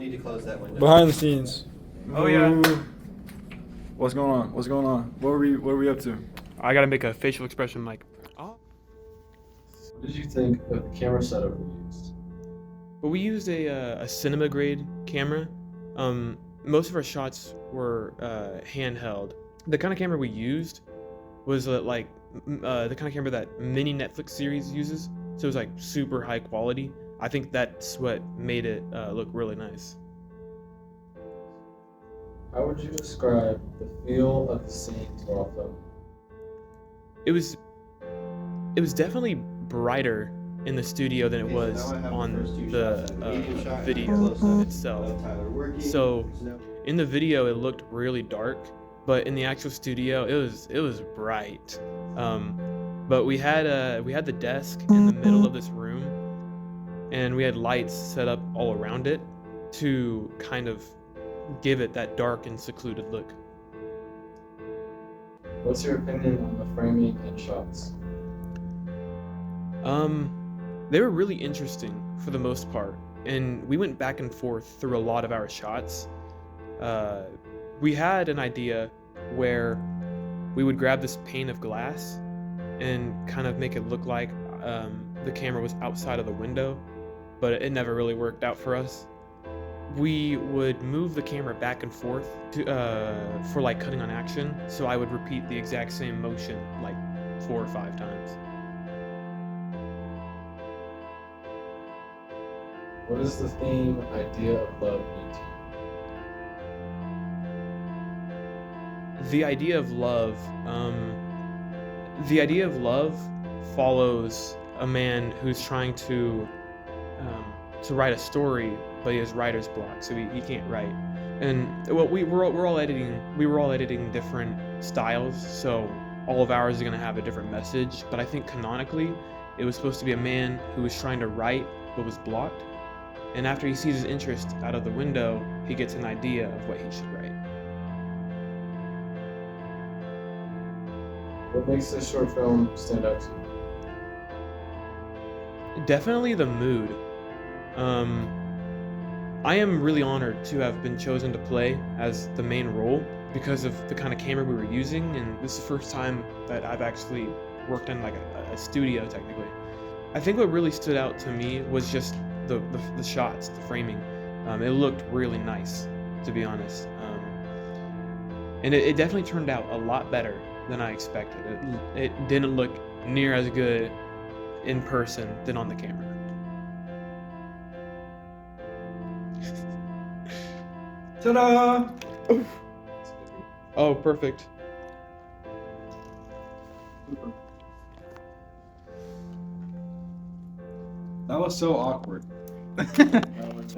need to close that window. Behind the scenes. Oh, yeah. Ooh. What's going on? What's going on? What are we up to? I gotta make a facial expression like, oh. What did you think of the camera setup we used? But we used a cinema grade camera. Most of our shots were handheld. The kind of camera we used was the kind of camera that many Netflix series uses. So it was like super high quality. I think that's what made it look really nice. How would you describe the feel of the scenes while filming? It was definitely brighter in the studio than it was on the video itself. So in the video it looked really dark, but in the actual studio it was bright. But we had the desk in the middle of this room, and we had lights set up all around it to kind of give it that dark and secluded look. What's your opinion on the framing and shots? They were really interesting for the most part, and we went back and forth through a lot of our shots. We had an idea where we would grab this pane of glass and kind of make it look like the camera was outside of the window, but it never really worked out for us. We would move the camera back and forth for like cutting on action, so I would repeat the exact same motion like 4 or 5 times. What is the theme Idea of Love BTS? The idea of love, follows a man who's trying to write a story, but he has writer's block, so he can't write. And well, we were all editing different styles, so all of ours are gonna have a different message. But I think canonically, it was supposed to be a man who was trying to write but was blocked, and after he sees his interest out of the window, he gets an idea of what he should write. What makes this short film stand out to you? Definitely the mood. I am really honored to have been chosen to play as the main role because of the kind of camera we were using, and this is the first time that I've actually worked in like a studio technically. I think what really stood out to me was just the shots, the framing. It looked really nice, to be honest. And it definitely turned out a lot better than I expected. It didn't look near as good in person than on the camera. Ta-da! Oh, perfect. That was so awkward. That was